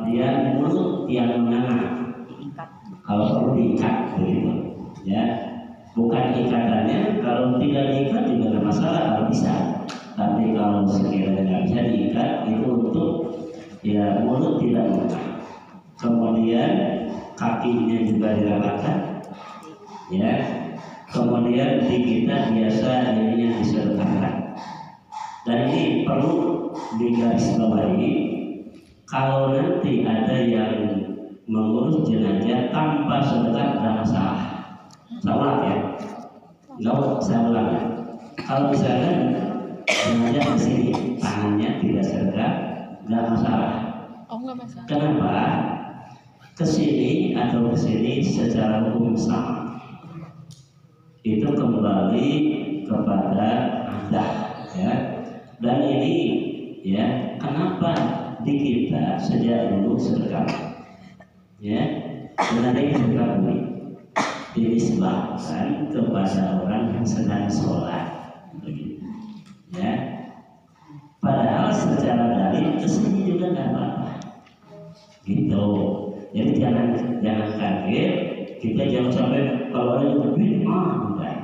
kemudian mulut yang menganga, kalau perlu diikat begitu, ya. Bukan ikatannya, kalau tidak diikat juga tidak masalah kalau bisa. Tapi kalau sekiranya nggak bisa diikat, itu untuk ya mulut tidak menganga. Kemudian kakinya juga dirapatkan, ya. Kemudian di kita biasa ininya disedekahkan. Dan ini perlu digarisbawahi, kalau nanti ada yang mengurus jenazah tanpa sedekah tidak masalah. Saya ulang ya, saya ulang ya. Kalau misalnya jenazah di sini tangannya tidak sedekah, tidak masalah. Kenapa? Kesini atau kesini secara hukum sama, itu kembali kepada Anda, ya. Dan ini ya, kenapa di kita sejak dulu sedekah, ya, sebenarnya sedekah ini dinisbahkan kepada orang yang sedang sholat, begitu, ya. Padahal secara dalil kesini juga nggak apa-apa, gitu. Jadi jangan kaget, kita jangan sampai kalau ada yang lebih enggak.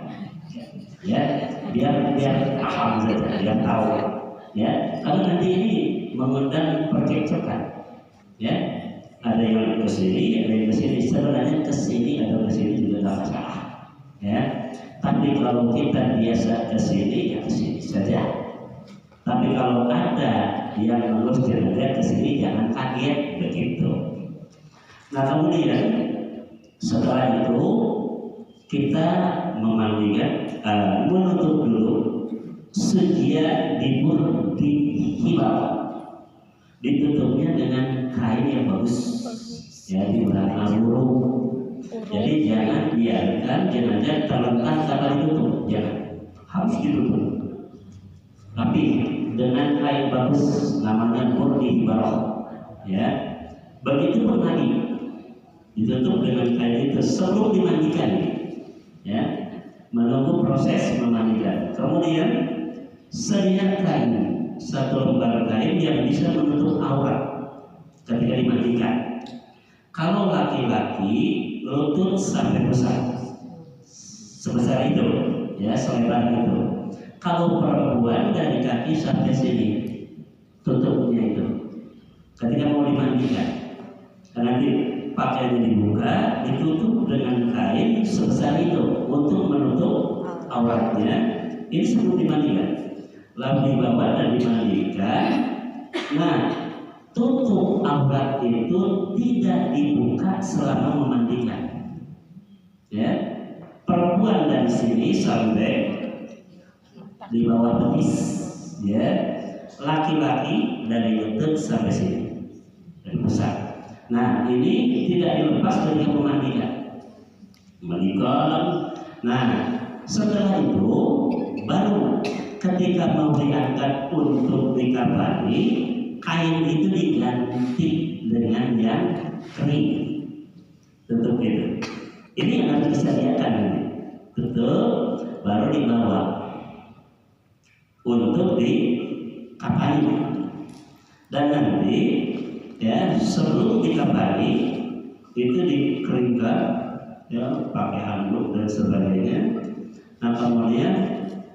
Ya, biar paham saja, biar tahu, ya. Kalau nanti ini mengundang percekcokan, ya. Ada yang ke sini, ada yang ke sini. Sebenarnya ke sini atau ke sini juga tidak masalah, ya. Tapi kalau kita biasa ke sini, ya ke sini saja. Tapi kalau ada yang mengurus jenazah ke sini, jangan kaget begitu. Nah, kemudian setelah itu kita memandikan, menutup dulu sedia dibur dihibau, ditutupnya dengan kain yang bagus, ya, diberikan burung. Jadi jangan biarkan jenazah terletak tanpa ditutup, jangan, harus ditutup. Tapi dengan kain bagus, namanya bur dihibau, ya. Begitu pun lagi ditutup dengan kain itu sebelum dimandikan, ya, menunggu proses memandikan. Kemudian sediakan satu lembar kain yang bisa menutup aurat ketika dimandikan. Kalau laki-laki lutut sampai pusat sebesar itu, ya, selebar itu. Kalau perempuan dari kaki sampai sini tutupnya itu ketika mau dimandikan. Nanti pakaiannya dibuka, ditutup dengan kain sebesar itu untuk menutup auratnya. Ini sebelum dimandikan. Lalu dibawa dan dimandikan. Nah, tutup aurat itu tidak dibuka selama memandikan, ya. Perempuan dari sini sampai di bawah betis, ya. Laki-laki dari lutut sampai sini, dari pusat. Nah, ini tidak dilepas dari memandikan. Nah, setelah itu baru ketika mau diangkat untuk dikafani, kain itu diganti dengan yang kering. Tutup itu. Ini yang harus disediakan nanti. Tutup, baru dibawa untuk dikafani. Dan nanti, ya, sebelum dikafani itu dikeringkan, ya, pakai handuk dan sebagainya. Nah, kemudian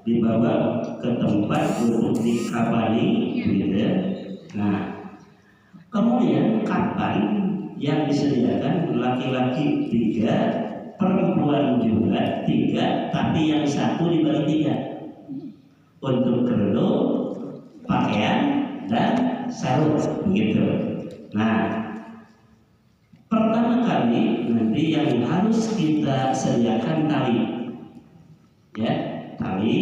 dibawa ke tempat untuk dikafani, gitu ya. Nah, kemudian kapan yang disediakan, laki-laki 3, perempuan juga 3, tapi yang satu dibagi 3 untuk kerudung, pakaian, dan sarung, begitu. Nah, pertama kali nanti yang harus kita sediakan tali, ya, tali.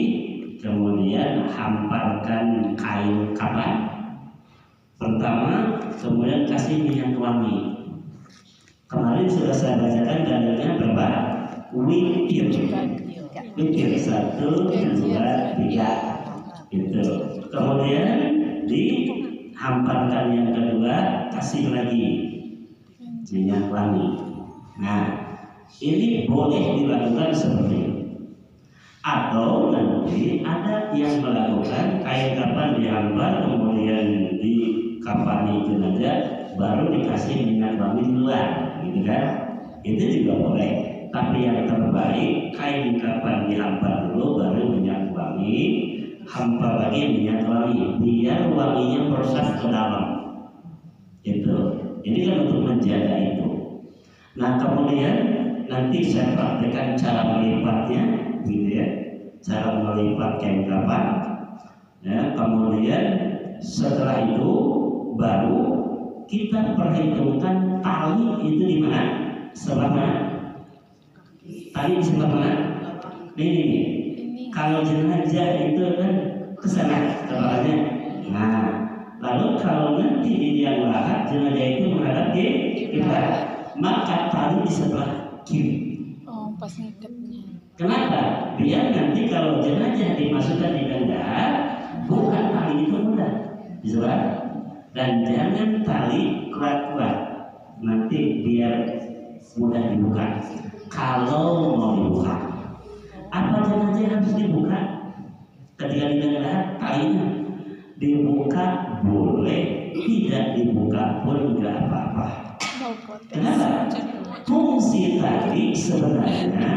Kemudian hamparkan kain kapan pertama, kemudian kasih minyak wangi. Kemarin sudah saya bacakan dalilnya berapa? Witir 1, 2, 3 itu. Kemudian dihamparkan yang kedua, kasih lagi minyak wangi. Nah, ini boleh dilakukan seperti ini. Atau nanti ada yang melakukan kain kapan dihampar, kemudian dikafani jenazah, baru dikasih minyak wangi di luar, gitu kan? Itu juga boleh. Tapi yang terbaik kain kapan dihampa dulu, baru minyak wangi, hampa lagi minyak wangi, biar wanginya meresap ke dalam. Itu. Ini kan untuk menjaga itu. Nah kemudian nanti saya praktekkan cara melipatnya, gitu ya. Cara melipat kain kapan. Ya, kemudian setelah itu baru kita perhitungkan tali itu di mana? Sebelah mana? Tali di sebelah mana? Ini. Kalau jenazah itu kan ke sana kepalanya. Nah, lalu kalau nanti di liang lahat jenazah itu menghadap kita, maka tali di sebelah kiri. Oh, pas ngikatnya. Kenapa? Biar nanti kalau jenazah dimasukkan di dendaan, bukan tali itu mudah disebelah, dan jangan tali kuat-kuat, nanti biar mudah dibuka. Kalau mau dibuka, apa jenazah harus dibuka? Ketika di dendaan talinya dibuka boleh, tidak dibuka pun tidak apa-apa. Kenapa? Fungsi tali sebenarnya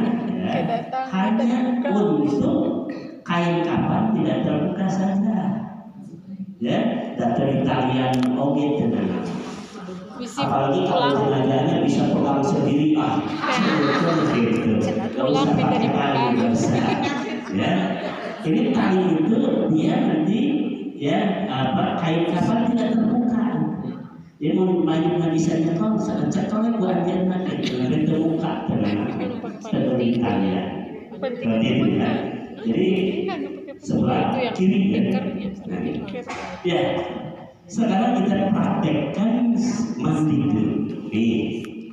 hanya untuk kain kapan tidak terbuka saja, ya, dari talian oge tenang. Apalagi kalau jenazahnya bisa pulang sendiri, gitu. Gak usah pakai tali, ya. Ini tali itu dia nanti, ya, kain kapan tidak terbuka. Dia mau banyak bisa nyetok, cekolnya buat dia nanti terbuka terbuka talian. Seperti itu ya. Jadi sebelah kiri ya. Nah, ya. Sekarang kita praktekkan mandi dulu.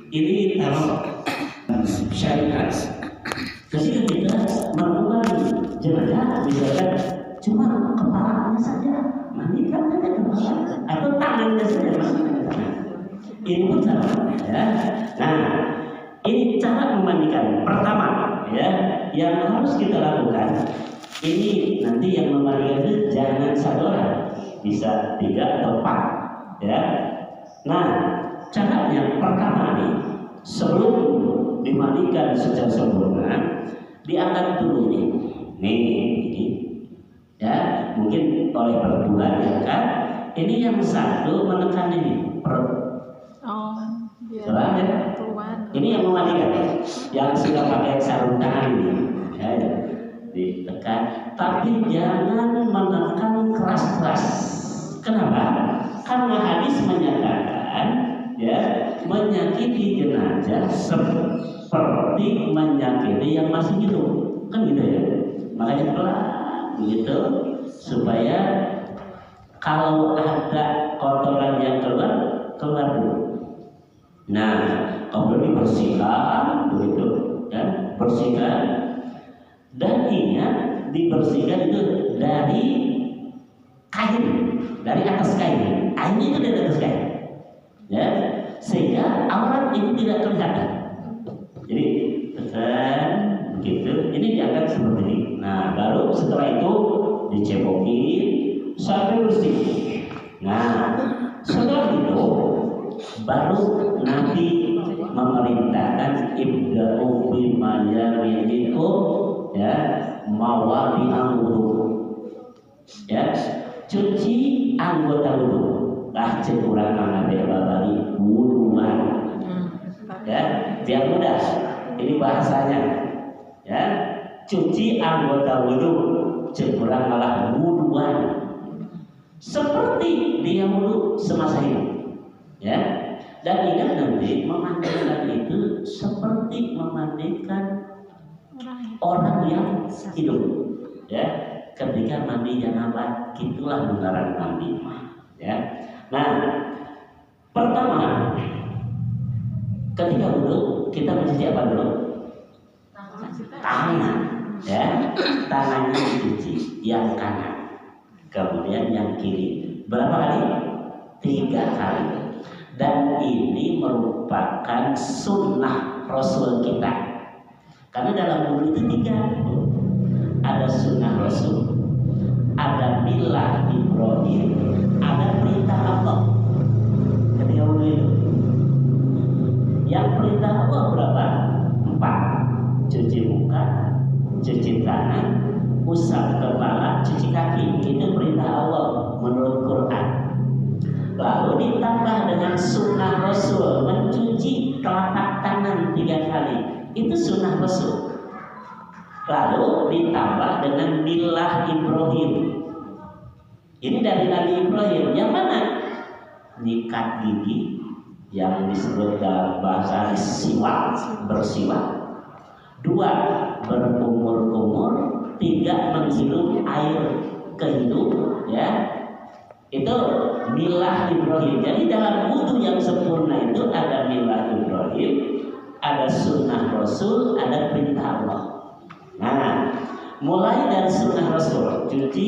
Ini kalau syariat. Ketika kita melakukan jenazah, misalkan cuma kepalanya saja, mandikan saja kepala atau tangannya saja mandikan. Ini pun sama, ya. Nah, ini cara memandikan. Pertama, ya, yang harus kita lakukan. Ini nanti yang memandikan itu jangan satu orang, bisa 3 atau 4, ya. Nah, caranya pertama nih, sebelum dimandikan secara sempurna, diangkat dulu nih, ini, ya, mungkin oleh berdua ya kan. Ini yang satu menekan ini perut. Oh, Salah ya. Ini yang memandikan, yang sudah pakai sarung tangan ini, ya, ditekan, tapi jangan menekan keras-keras. Kenapa? Karena hadis menyatakan, ya, menyakiti jenazah seperti menyakiti yang masih hidup, kan gitu ya. Makanya pelan, begitu, supaya kalau ada kotoran yang keluar dulu. Nah, kemudian dibersihkan, begitu, ya, bersihkan. Dan ingat, dibersihkan itu dari kain, dari atas kain. Kainnya itu dari atas kain, ya, sehingga aurat ini tidak kelihatan. Jadi tekan begitu, ini diangkat seperti ini. Nah, baru setelah itu dicebokin sampai bersih. Nah, setelah itu baru Nabi memerintahkan ibda'u bima yaridikum, ya, mawadi'al wudu, ya, cuci anggota wudu. Lah cekurang Nabi babari wuduan, ya, biar mudah. Ini bahasanya, ya, cuci anggota wudu, cekurang malah wuduan, seperti dia wudu semasa hidup, ya. Dan ingat nanti memandikan itu seperti memandikan orang yang hidup, ya. Ketika mandi janabah, itulah benaran mandi, ya. Nah, pertama ketika wudu kita mencuci apa dulu? Tangan, ya. Tangannya dicuci, yang kanan, kemudian yang kiri. Berapa kali? 3 kali. Dan ini merupakan sunnah Rasul kita. Karena dalam wudu itu 3. Ada sunnah Rasul, ada milah Ibrahim, ada perintah Allah. Ketika ketika wudhu itu. Yang perintah Allah berapa? 4. Cuci muka, cuci tangan, usap kepala, cuci kaki. Itu perintah Allah menurut Quran. Lalu ditambah dengan sunnah Rasul, mencuci telapak tangan 3 kali. Itu sunnah Rasul. Lalu ditambah dengan milah Ibrahim. Ini dari Nabi Ibrahim. Yang mana? Nyikat gigi, yang disebut dalam bahasa siwak, bersiwak. 2, berkumur-kumur. 3, menghirup air ke hidung, ya. Itu milah Ibrahim. Jadi dalam wudhu yang sempurna itu ada milah Ibrahim, ada sunnah Rasul, ada perintah Allah. Nah, mulai dari sunnah Rasul, cuci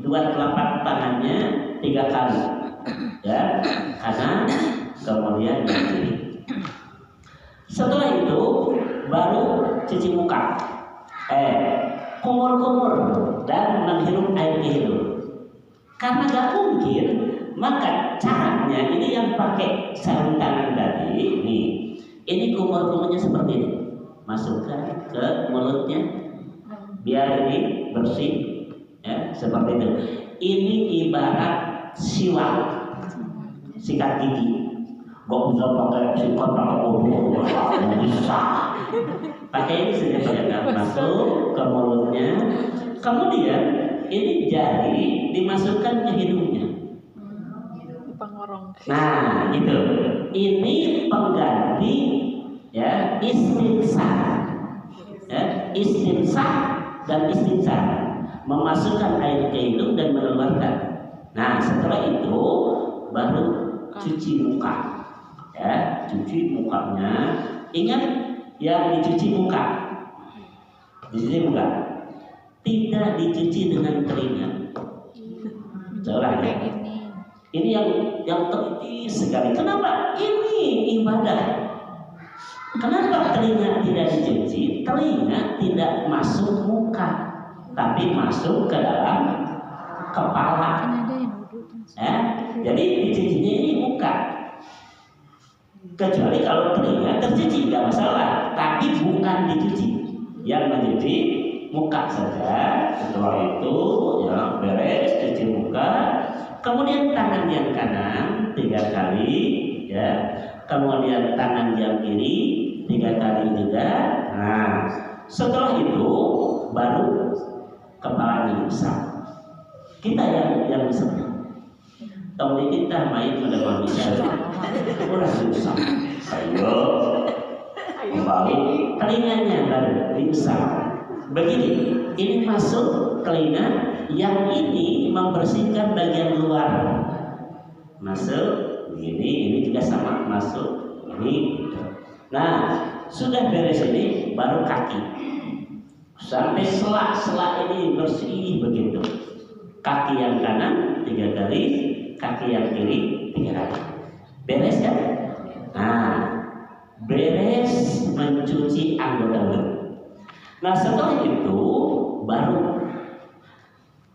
2 telapak tangannya 3 kali, ya, kanan, kemudian yang kiri. Setelah itu baru cuci muka, kumur-kumur dan menghirup air ke hidung. Karena gak mungkin, maka caranya ini yang pakai sarung tangan tadi, nih, ini kumur-kumurnya seperti ini, masukkan ke mulutnya, biar ini bersih, ya, seperti itu. Ini ibarat siwak, sikat gigi. Gak bisa pakai sikat pakai wudhu, nggak bisa. Pakai ini saja, masuk ke mulutnya, kemudian ini jari dimasukkan ke hidungnya. Nah, itu. Ini pengganti, ya, istinsah, ya, istinsah dan istinsah, memasukkan air ke hidung dan mengeluarkan. Nah, setelah itu baru cuci muka, ya, cuci mukanya. Ingat yang dicuci muka, dicuci muka tidak dicuci dengan telinga. Coba ya. Ini yang teliti sekali. Kenapa? Ini ibadah. Kenapa telinga tidak dicuci? Telinga tidak masuk muka, tapi masuk ke dalam kepala. Jadi dicucinya ini muka. Kecuali kalau telinga tercuci nggak masalah, tapi bukan dicuci. Yang mencuci muka saja. Setelah itu, ya, beres cuci muka. Kemudian tangan yang kanan 3 kali, ya. Kemudian tangan yang kiri 3 kali juga. Nah, setelah itu baru kepalanya diusap. Kita yang usap. Tahun kita main pada manusia, udah diusap. Ayo, kembali telinganya baru diusap. Begini, ini masuk telinga. Yang ini membersihkan bagian luar, masuk ini juga sama masuk ini. Nah, sudah beres ini baru kaki, sampai selak-selak ini bersih begitu. Kaki yang kanan 3 kali, kaki yang kiri 3 kali. Beres ya? Nah, beres mencuci anggota wudhu. Nah, setelah itu baru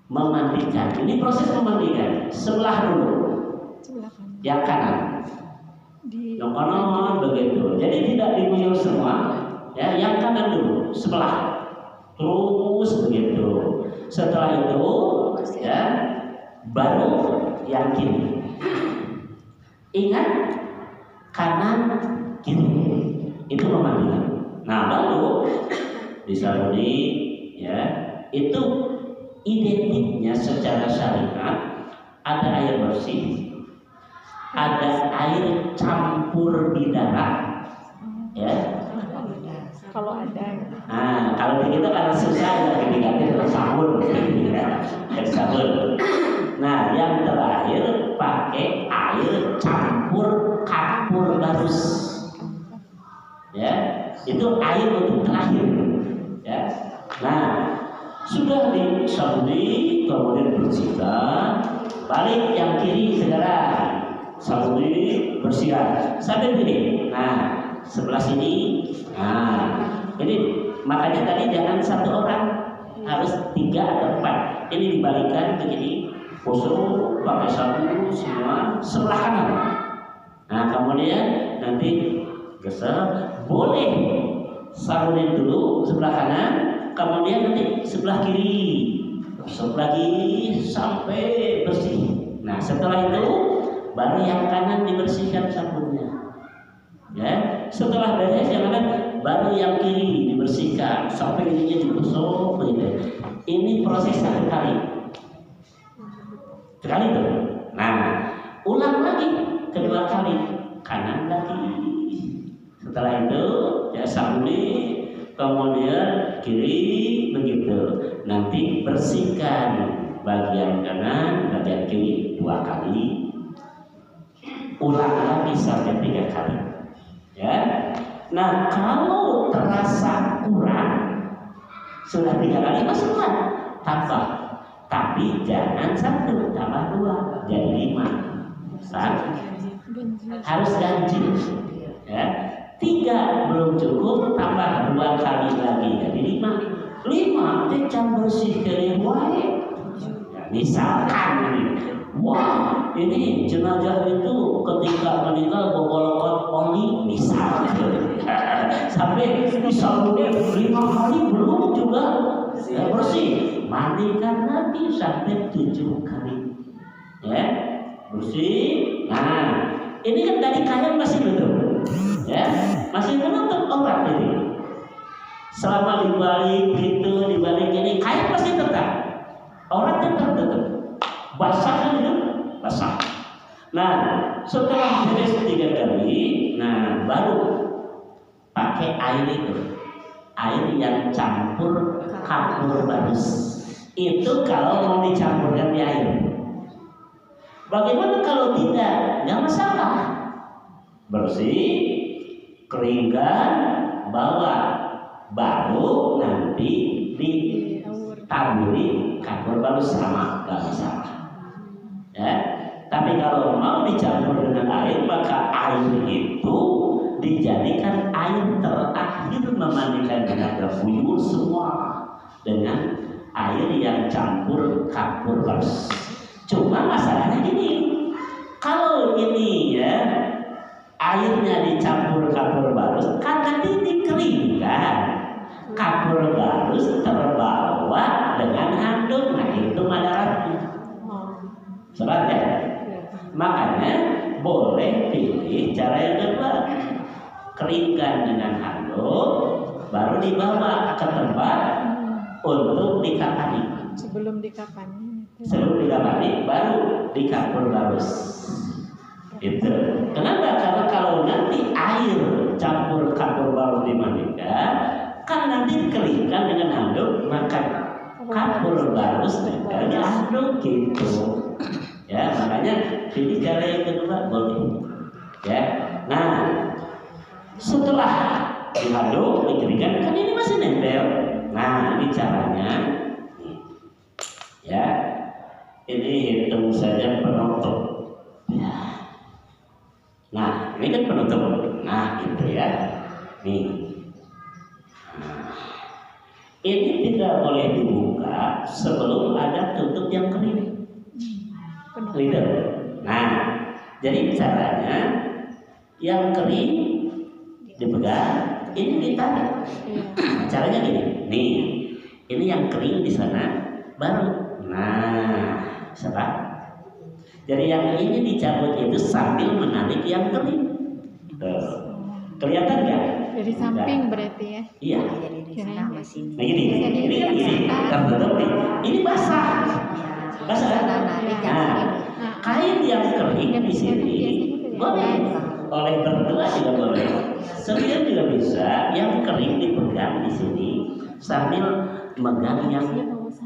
memandikan. Ini proses memandikan. Sebelah dulu, yang kanan, yang kanan begitu. Jadi tidak diguyur semua, ya. Yang kanan dulu, sebelah, terus begitu. Setelah itu, ya, baru yang kiri. Ingat, kanan kiri itu memandikan. Nah, lalu disaruni, ya, itu identiknya secara syariat ada air bersih, ada air campur bidara, ya. Kalau ada. Nah, kalau di kita karena susah ya diganti dengan sabun, ya, sabun. Nah, yang terakhir pakai air campur kapur barus, ya. Itu air untuk terakhir, ya. Nah, sudah disabuni, kemudian bersihkan, balik yang kiri segera sabuni, bersihkan sampai begini. Nah, sebelah sini. Nah, ini makanya tadi jangan 1 orang, harus 3 atau 4. Ini dibalikan begini, kosong, pakai sabun semua sebelah kanan. Nah kemudian nanti geser, boleh sabunin dulu sebelah kanan, kemudian nanti sebelah kiri, gosok lagi sampai bersih. Nah setelah itu baru yang kanan dibersihkan sabunnya. Ya, setelah beres yang kanan, baru yang kiri dibersihkan sampai ininya digosok begitu. Ini proses satu kali tuh. Nah, ulang lagi kedua kali, kanan lagi. Setelah itu ya sabuni, kemudian kiri begitu. Nanti bersihkan bagian kanan, bagian kiri 2 kali. Ulang lagi sampai 3 kali. Ya. Nah, kalau terasa kurang sudah 3 kali masukkan, tambah. Tapi jangan 1, tambah 2, jadi 5. Harus ganjil. Ya. 3 belum cukup, tambah 2 kali lagi, jadi 5. 5 itu bersih dari wae. Ya, misalkan ini, wah ini jenazah itu ketika meninggal bobolokan oli misalnya, sampai disabuni 5 kali belum juga ya, bersih. Mandikan lagi sampai 7 kali, ya bersih. Nah ini kan dari kanan masih tutup, ya masih menutup orat ini. Selama dibalik gitu, dibalik ini kain masih tetap, orat tetap tutup, basah itu basah. Nah setelah beres 3 kali, nah baru pakai air itu, air yang campur kapur barus. Itu kalau mau dicampurkan di air. Bagaimana kalau tidak? Nggak masalah. Bersih, keringkan, bawa, baru nanti ditaburi kapur barus sama, nggak masalah. Ya. Tapi kalau mau dicampur dengan air, maka air itu dijadikan air terakhir memandikan tenaga buyur semua dengan air yang campur kapur barus. Cuma masalahnya gini, kalau ini ya airnya dicampur kapur barus, kan nanti dikeringkan, kapur barus terbawa dengan handuk, nah itu madaratnya. Sobat ya? Makanya boleh pilih cara yang kedua, keringkan dengan handuk, baru dibawa ke tempat untuk dikapani. Sebelum dikapani baru dikapur barus. Itu. Kenapa? Karena kalau nanti air campur kapur barus dimandikan, kan nanti dikeringkan dengan handuk, maka kapur barus tempelnya handuk gitu. Ya, makanya pilih cara yang kedua boleh. Ya. Nah, setelah diaduk, dikeringkan, kan ini masih nempel. Nah, ini caranya. Ya, ini hitung saja penutup. Ya. Nah, ini kan penutup. Nah, gitu ya. Nih. Nah, ini tidak boleh dibuka sebelum ada tutup yang kering. Gitu. Nah, jadi caranya yang kering dipegang, ini ditarik. Caranya gini, nih, ini yang kering di sana, baru. Nah, sebab. Jadi yang ini dicabut itu sambil menarik yang kering. Tuh. Kelihatan nggak? Dari samping berarti ya? Iya. Jadi di sana sama sini. Nah ini tertutup nih. Ini basah. Basah kan? Nah, kain yang kering di sini boleh. Oleh berdua juga boleh. Sendiri juga bisa. Yang kering dipegang di sini sambil megang yang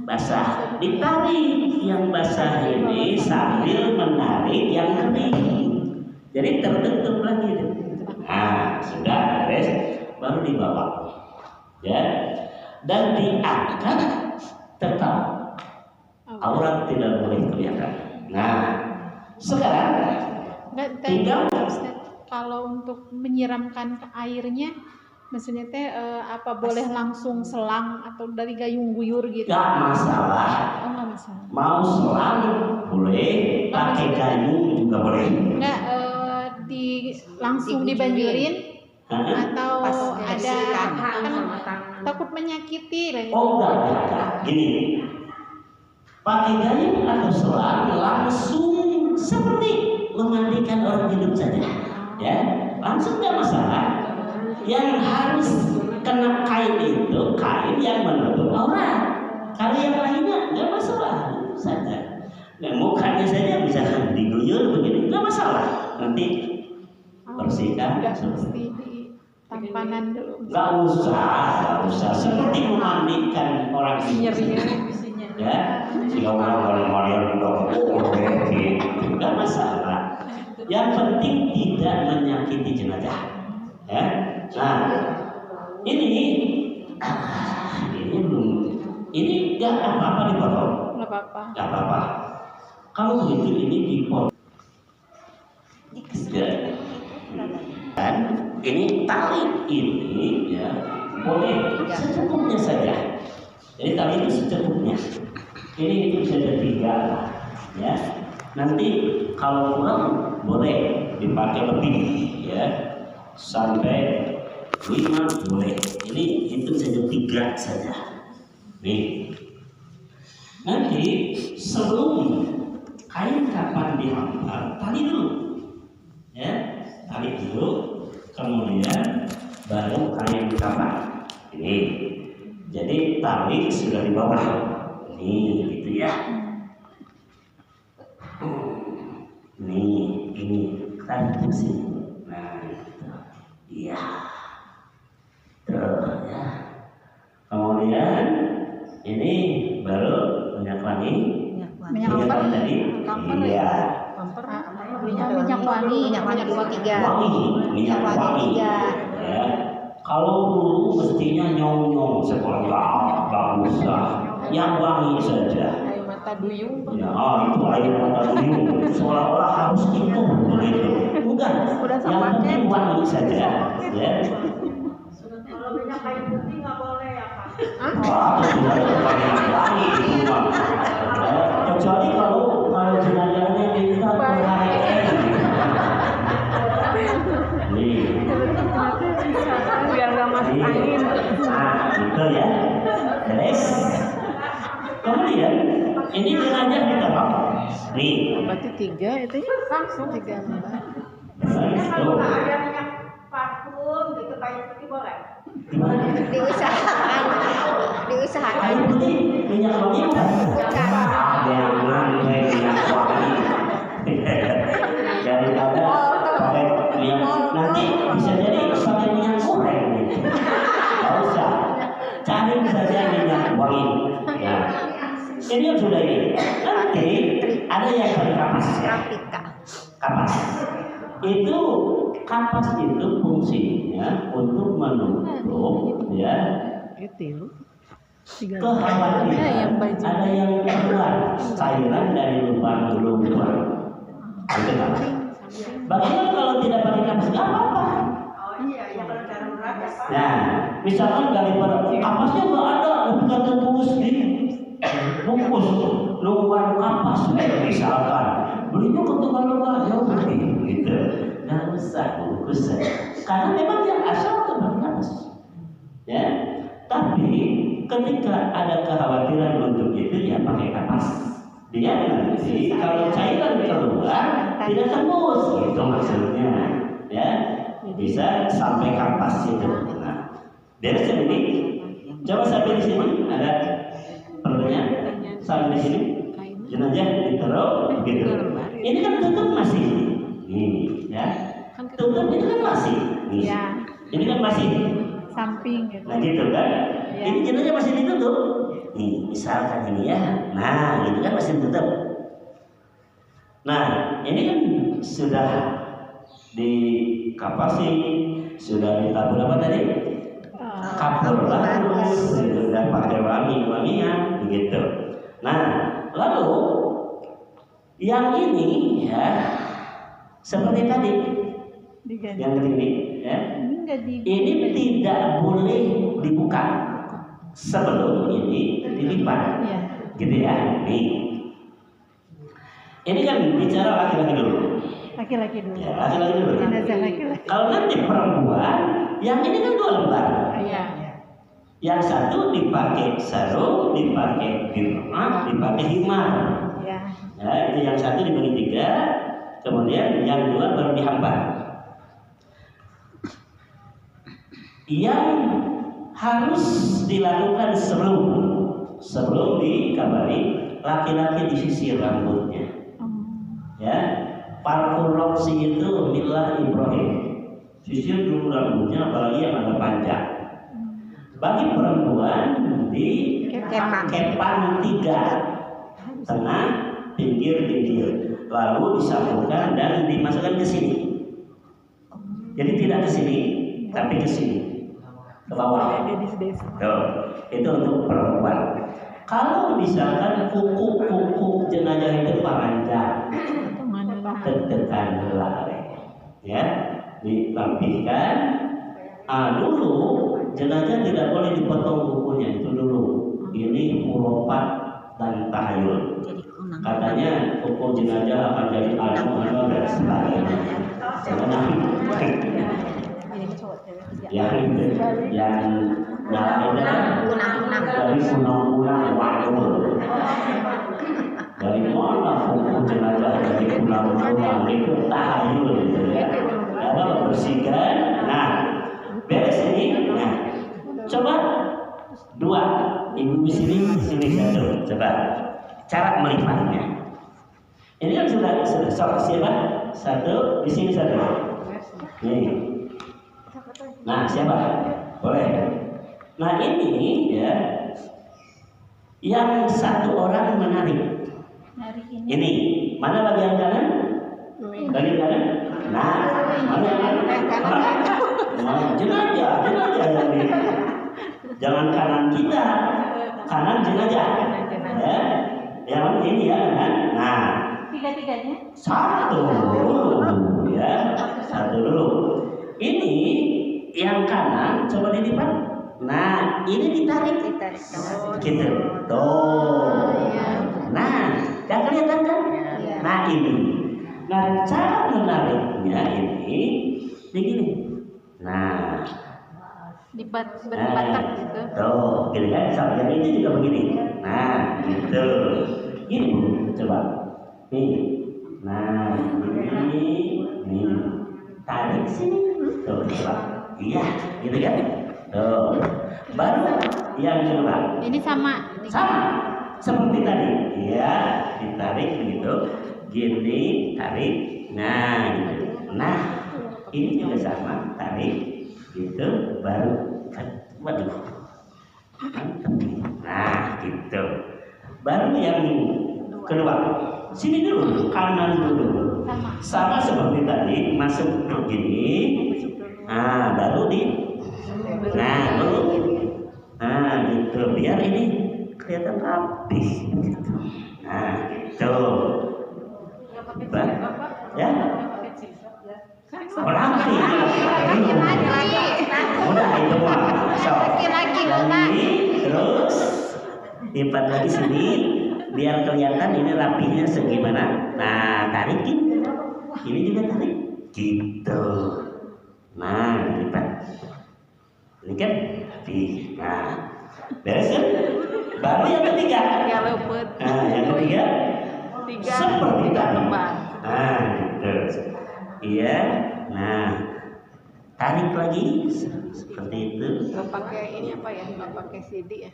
basah. Ditarik yang basah ini sambil menarik yang kering. Jadi tertutup lagi. Nah, sudah beres, baru dibawa. Ya. Dan diangkat tetap. Aurat tidak boleh kelihatan. Nah, sekarang tinggal kalau untuk menyiramkan ke airnya, maksudnya teh apa boleh langsung selang atau dari gayung guyur gitu? Gak masalah. Oh, nggak masalah. Mau selang boleh, pakai gayung juga boleh. Enggak, di langsung dibanjurin atau Pas ada dikasihkan kan sama tangan. takut menyakiti lah. Oh enggak. Gini, pakai gayung atau selang langsung seperti memandikan orang hidup saja, ya, langsung nggak masalah. Yang harus kena kain itu kain yang menutup aurat. Kalau yang lainnya nggak masalah, itu saja. Nah, mukanya saja bisa diguyur begini, nggak masalah. Nanti bersihkan. Nggak mesti di tampanan dulu. Nggak usah. Seperti memandikan orang hidup. Ya, jika orang modern gitu, nggak masalah. Yang penting tidak menyakiti jenazah. Ya, nah ini belum, ini nggak apa-apa dipotong, Nggak apa-apa. nggak apa-apa. Kalau begitu ini dipotong. Ya. Dan ini tali ini ya boleh secukupnya saja. Jadi tali itu secukupnya. Ini bisa ada 3 ya. Nanti kalau kurang boleh dipakai lebih ya. Sampai 5 boleh. Ini itu saja 3 saja. Nih. Nanti sebelum kain kapan dihampar, tali dulu. Ya, tali dulu. Kemudian baru kain kapan. Ini. Jadi tali sudah di bawah. Nih, gitu ya. Nih, ini kan sini. Nah, gitu. Iya. Tuh ya. Kemudian ini baru minyak wangi. Minyak kamper. Tadi. Iya. Minyak wangi. Minyak wangi 2-3. Minyak wangi. Ya. Kalau dulu mestinya nyong-nyong sekolah bagus lah. Yang wangi saja. Air mata duyung. Ya, itu air mata duyung. Seolah-olah harus itu begitu. Bukan. Yang penting wangi saja. Ya. Kalau minyak kayu putih nggak boleh ya Pak? Wah, tidak ada yang wangi itu mah. Ya, kecuali kalau jenazahnya minta KRN. Nih. Biar nggak masuk angin. Nah, gitu ya. Beres. Kemudian ini jenazah ditaruh. Nih. Berarti 3 itu ya langsung 3 lembar. Tuh. Ada minyak parfum gitu kayu putih boleh? Gimana? Diusahakan. Kayu putih, minyak wangi bukan? Jangan minyak wangi. Daripada pakai minyak, nanti bisa jadi pakai minyak goreng. Gak usah. Cari saja minyak wangi. Ya. Ini yang sudah ini. Nanti ada yang pakai kapas ya. Kapas. Itu kapas itu fungsinya untuk menutup ya kekhawatiran ada yang keluar cairan dari lubang-lubang. Itu kan? Bagaimana kalau tidak pakai kapas? Nggak apa-apa. Oh iya, ya kalau darurat ya Pak. Nah, misalkan daripada kapasnya nggak ada, lebih kata bungkus bungkus lubang kapas misalkan belinya ke tukang lubang jauh gitu. Nggak usah bungkus karena memang yang asal itu kapas. Ya, tapi ketika ada kekhawatiran untuk itu ya pakai kapas. Dia nanti kalau cairan keluar tidak tembus, gitu maksudnya. Ya, bisa sampai kapas itu. Nah, beres ini. Coba sampai di sini ada perlunya. Sampai di sini jenazah ditaruh begitu. Ini kan tutup masih. Ini ya. Tutup itu kan masih. Ini. Ya. Ini kan masih Samping gitu. nah gitu kan. Ya. Ini jenazah masih ditutup. Nih, misalkan ini ya. Nah, itu kan masih ditutup. Nah, ini kan sudah dikapasi, sudah ditabur apa tadi? Kapur bagus, sudah pakai wangi-wangian begitu. Nah, lalu yang ini ya seperti tadi Diganti. yang ini ya. Ini nggak di. Ini tidak boleh dibuka sebelum ini dilipat, Ya. gitu ya. Nih, ini kan bicara laki-laki dulu. Laki-laki dulu. Ya, laki-laki dulu. Jenazah laki-laki. Kalau nanti perempuan, yang ini kan 2 lembar. Iya. Yang satu dipakai sarung, dipakai dirmah, dipakai himar. Iya. Ya, itu yang satu dibagi 3, kemudian yang 2 baru dihambar. Yang harus dilakukan sebelum dikabari, laki-laki disisir rambutnya. Ya, parkur roksi itu milah Ibrahim. Sisir dulu rambutnya, apalagi yang agak panjang. Bagi perempuan di kepan 3, tengah, pinggir, lalu disambungkan dan dimasukkan ke sini. Jadi tidak ke sini, tapi ke sini, ke bawah. Tuh, itu untuk perempuan. Kalau misalkan kuku jenazah itu panjang, tekan helai, ya, dirapikan. Dulu jenazah tidak boleh dipotong kukunya itu dulu. Ini uropat dan tahayul. Katanya kuku jenazah akan jadi anu dan sebagainya. Yang dari kunang-kunang waduh. Dari mana kuku jenazah dari kunang-kunang itu tahayul gitu ya. Lalu bersihkan. Nah, beres ini. Nah, coba 2 ibu di sini 1. Coba cara melipatnya. Ini kan sudah siapa? 1 di sini 1. Nih. Nah, siapa? Boleh. Nah, ini ya yang 1 orang menarik. Ini mana bagian kanan? Bagian kanan? Nah, mana yang kanan? Nah, jenazah yang ini. Jangan kanan kita, kanan jenazah. Ya, yang ini ya kan? Nah, 3-3-nya? 1 dulu, ya, 1 dulu. Ini yang kanan coba dilipat. Nah, ini ditarik. Gitu. Tuh. Nah, gak kelihatan kan? Nah, ini. Nah, cara menariknya ini begini. Nah, berbatak gitu. Tuh, gitu kan? Yang ini juga begini. Nah, gitu. Gini Bu, coba. Nih. Nah, ini. Tarik sini. Tuh, coba. Iya, gitu kan? Tuh. Baru yang kedua. Ini sama seperti tadi. Iya, ditarik begitu. Gini, tarik. Nah, gitu. Nah, ini juga sama, tarik gitu, baru waduh. Nah, gitu. Baru yang kedua. Sini dulu, kanan dulu. Sama seperti tadi, masuk begini. Nah, baru Nah, gitu. Biar ini kelihatan rapi gitu. Nah, gitu. Ya. Rapi. Udah itu mah. Lagi terus lipat lagi sini biar kelihatan ini rapinya segimana. Nah, tarikin. Ini juga tarik. Gitu. Nah, lipat. Ini kan rapi. Nah, beres kan? Baru yang ketiga. Nah, yang ketiga. Seperti tadi. Nah, gitu. Iya. Nah, tarik lagi seperti itu. Nggak pakai ini apa ya? Nggak pakai CD ya?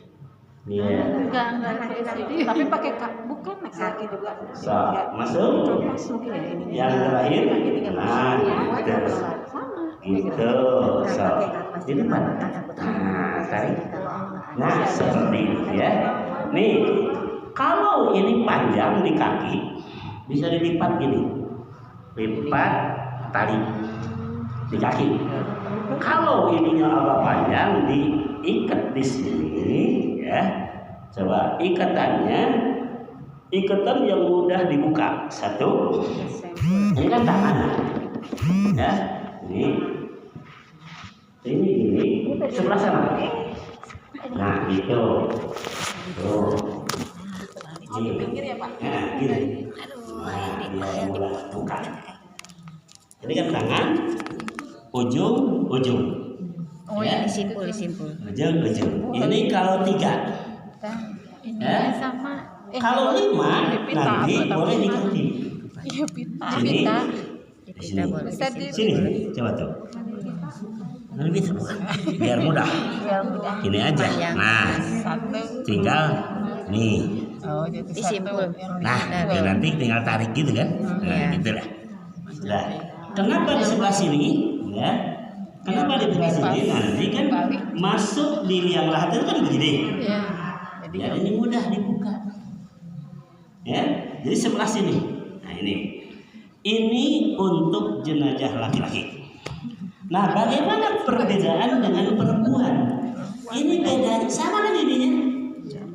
Iya. Enggak pakai CD. Tapi pakai bukan kaki juga. So, masuk. Pas mungkin ya ini. Yang terakhir. Nah, gitu. Gitu. So, jadi mana? Nah, tarik. Nah, seperti itu ya. Nih, kalau ini panjang di kaki, bisa dilipat gini. Lipat tali di kaki. Kalau ininya agak panjang, diikat di sini, ya. Coba ikatan yang mudah dibuka. 1. Ini kan tangan, ya. Ini sebelah sana. Nah, itu. Tuh. Ini. Nah, gini. Nah, dia mudah buka. Ini kan tangan, ujung. Oh Ya. disimpul. Ujung. Ini kalau 3. Ini Ya. sama. Kalau 5 nanti boleh dikutip. Iya pita. Sini. Pita. Di sini. Tadi Sini, coba tuh. Lebih bukan. Biar mudah. Gini aja. Nah, tinggal nih. disimpul. Nah, nanti tinggal tarik gitu kan. Nah, gitu lah. Nah, kenapa di sebelah sini? Ya. Kenapa di sebelah sini? Nanti kan masuk di liang lahat itu kan begini. Iya. Ya, ini mudah dibuka. Ya, jadi sebelah sini. Nah, ini untuk jenazah laki-laki. Nah, bagaimana perbedaan dengan perempuan? Ini bedanya sama kan ininya.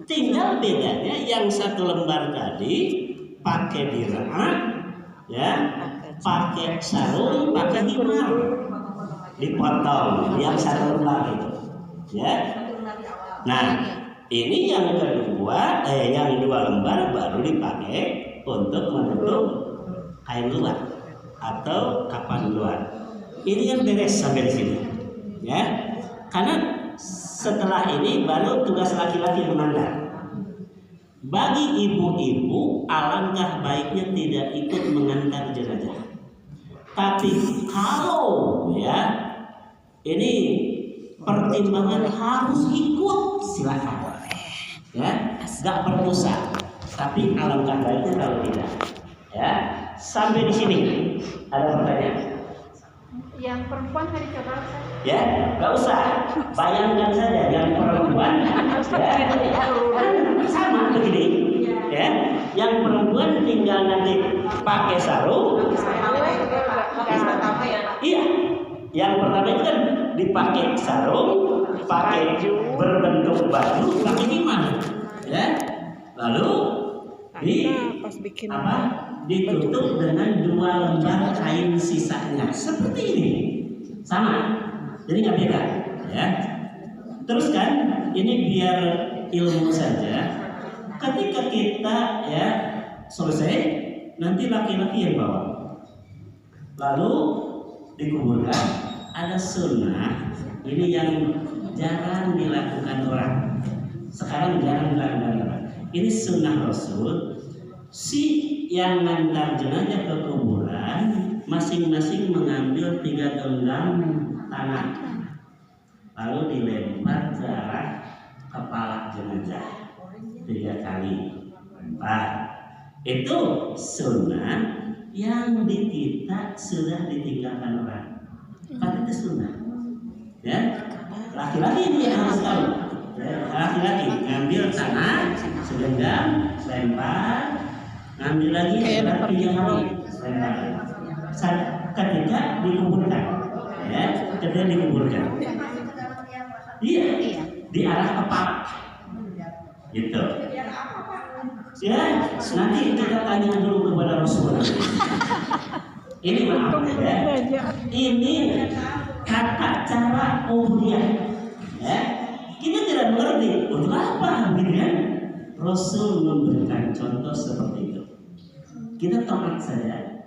Tinggal bedanya yang satu lembar tadi pakai dirah, ya, pakai sarung, pakai himar, dipotong yang satu lembar itu, ya. Nah, ini yang kedua, yang 2 lembar baru dipakai untuk menutup kain luar atau kapan luar. Ini yang beres sampai di sini, ya. Karena setelah ini baru tugas laki-laki mengantar. Bagi ibu-ibu, alangkah baiknya tidak ikut mengantar jenazah. Tapi kalau ya ini pertimbangan harus ikut, silakan. Ya, nggak berdosa. Tapi alangkah baiknya kalau tidak. Ya, sampai di sini ada pertanyaan. Yang perempuan hari coba. Ya, nggak usah. Bayangkan saja yang perempuan, ya, sama begini. Ya, yang perempuan tinggal nanti pakai sarung. Iya, yang pertama itu kan dipakai sarung, pakai berbentuk baju, pakai himar. Ya, lalu ditutup dengan 2 lembar kain sisanya seperti ini, sama, jadi nggak beda, ya. Terus kan ini biar ilmu saja. Ketika kita ya selesai, nanti laki-laki yang bawa, lalu dikuburkan. Ada sunnah ini yang jarang dilakukan orang. Sekarang jarang dilakukan orang. Ini sunnah Rasul. Si yang ngantar jenazah ke kuburan masing-masing mengambil 3 genggam tanah, lalu dilempar ke arah kepala jenazah 3 kali. Itu sunnah yang di kita sudah ditinggalkan orang. Kan itu sunnah. Ya, laki-laki ini yang harus tahu. Laki-laki ngambil tanah segenggam, lempar. Ngambil lagi lempar 3 kali, lempar. Ketika dikuburkan, ya, ketika dikuburkan, iya, di arah kepala, gitu. Ya, nanti kita tanya dulu kepada Rasulullah. Ini maaf ya, ini kata cara umumnya, ya. Kita tidak mengerti untuk apa, gitu kan? Rasul memberikan contoh seperti itu. Kita tamat saja.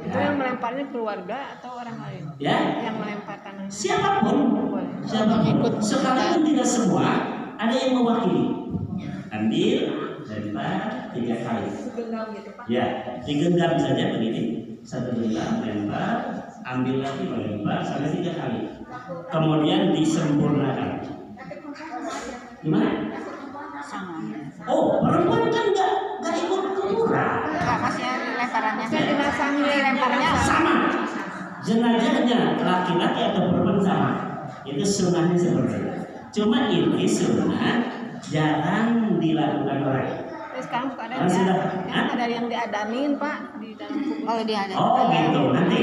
Itu yang melemparnya keluarga atau orang lain? Ya, Yang melempar tanahnya. siapapun. Sekalipun tidak semua, ada yang mewakili. Ambil, lempar 3 kali. Ya, digenggam saja begini. 1 genggam, lempar, ambil lagi, melempar sampai 3 kali. Kemudian disempurnakan. Gimana? Oh, perempuan kan nggak ikut kuburan. Masih lemparannya. Lemparnya Sama. Jenazahnya laki-laki atau perempuan sama. Itu sunnahnya seperti itu. Cuma ini sunnah jarang dilakukan orang. Terus sekarang suka ada ada yang diadanin Pak di dalam kubur. Oh diadanin. Oh gitu. Nanti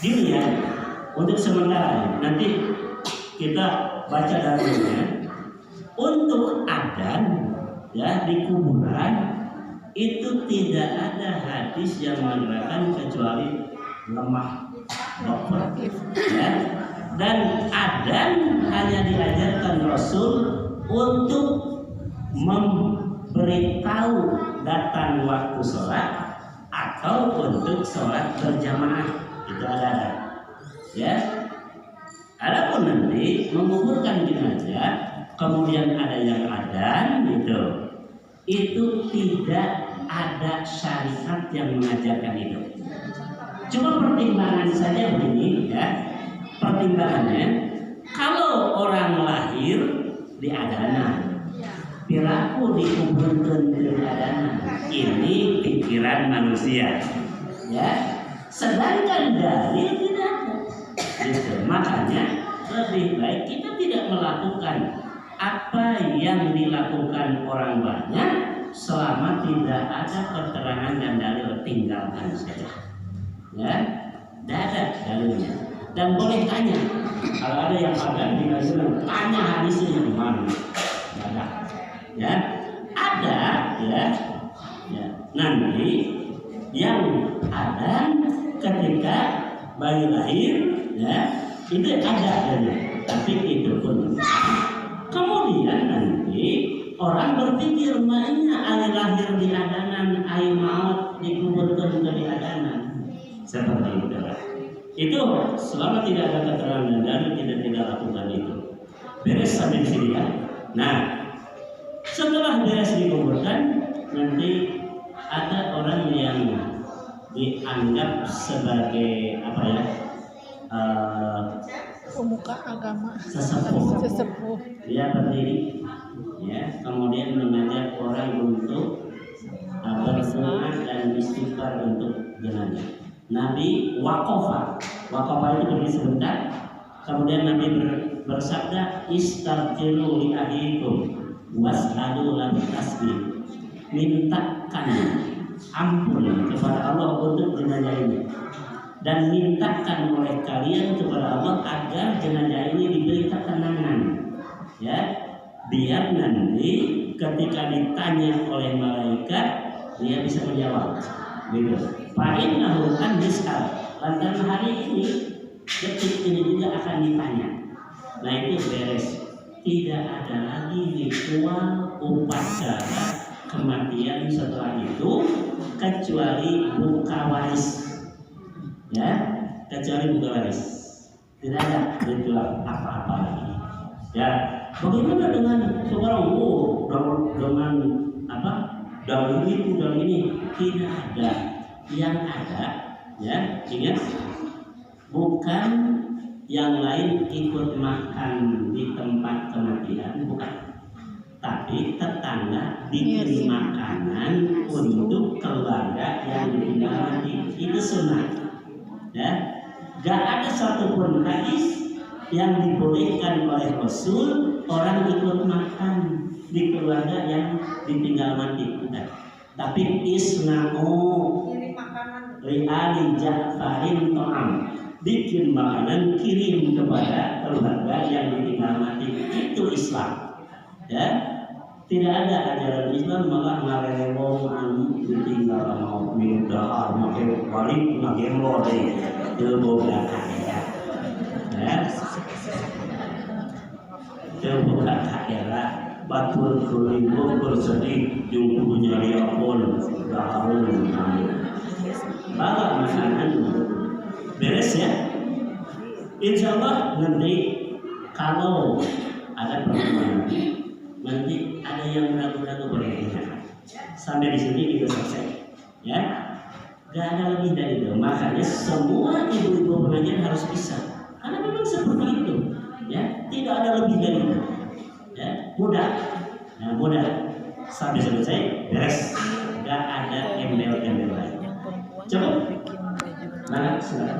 gini ya. Untuk sementara nanti kita baca dalilnya. Untuk adzan ya di kuburan itu tidak ada hadis yang menerangkan kecuali lemah dokter, ya. Dan adzan hanya diajarkan Rasul untuk memberitahu datang waktu sholat atau untuk sholat berjamaah, itu ada. Ya, adapun nanti menguburkan jenazah, kemudian ada yang adzan gitu, itu tidak ada syariat yang mengajarkan itu. Cuma pertimbangan saja begini ya, pertimbangannya kalau orang lahir di adanan, perilaku dikuburkan di adanan, ini pikiran manusia, ya. Sedangkan dalil tidak ada. Gitu. Makanya lebih baik kita tidak melakukan apa yang dilakukan orang banyak selama tidak ada keterangan dan dalil, tinggalkan saja. Ya, tidak ada dalilnya. Dan boleh tanya, kalau ada yang ada di dalam, tanya hadisnya yang mana? Ada, ya, ada, ya. Nanti yang ada ketika bayi lahir, ya, itu ada dalilnya. Tapi itu pun kemudian nanti orang berpikir mainnya air lahir di adanan, air maut dikuburkan juga di adanan. Seperti itu lah. Itu selama tidak ada keterangan dan dalil kita tidak lakukan itu. Beres sampai di sini ya. Nah, setelah beres dikuburkan, nanti ada orang yang dianggap sebagai apa ya? Pemuka agama, sesepuh. Dia berdiri, ya, kemudian mengajak orang untuk berdoa dan istighfar untuk jenazah. Nabi wakofa itu berdiri sebentar, kemudian Nabi bersabda, istaghfiru li ahikum was'alu lahu tasbih. Mintakan ampun kepada Allah untuk jenazah ini, dan mintakan oleh kalian kepada Allah agar jenazah ini diberi ketenangan, ya, biar nanti ketika ditanya oleh malaikat dia bisa menjawab. Gitu. Fa'innahu kan disal. Lantaran hari ini, detik ini juga akan ditanya. Nah itu beres. Tidak ada lagi ritual upacara kematian setelah itu kecuali buka waris. Ya, kecuali buka waris. Tidak ada ritual apa-apa lagi. Ya, bagaimana dengan seorang dengan apa? Daun ini tidak ada. Yang ada, ya, ingat, bukan yang lain ikut makan di tempat kematian, bukan. Tapi tetangga diberi makanan untuk keluarga yang ditinggal mati. Itu sunnah. Ya, gak ada satupun hadis yang dibolehkan oleh Rasul orang ikut makan di keluarga yang ditinggal mati. Bukan. Tapi isna'u li'ali Ja'farin to'am, bikin makanan kirim kepada keluarga yang ditinggal mati. Itu Islam. Ya, tidak ada ajaran Islam malah ngarewong anu ditinggal mau minum dahar make balik ngagemlo deh jebo belakang ya. Jebo belakang ya. Batul kuling ukur sedih jumpu nyari apun daharun bawa makanan beres ya. Insya Allah nanti kalau ada pertemuan nanti ada yang ragu-ragu berkaitan sampai di sini kita selesai ya. Gak ada lebih dari itu. Makanya semua ibu-ibu pengajian harus bisa, karena memang seperti itu ya. Tidak ada lebih dari itu ya. Mudah, nah, mudah sampai selesai beres. Gak ada embel-embel lain. Coba, nah, silakan.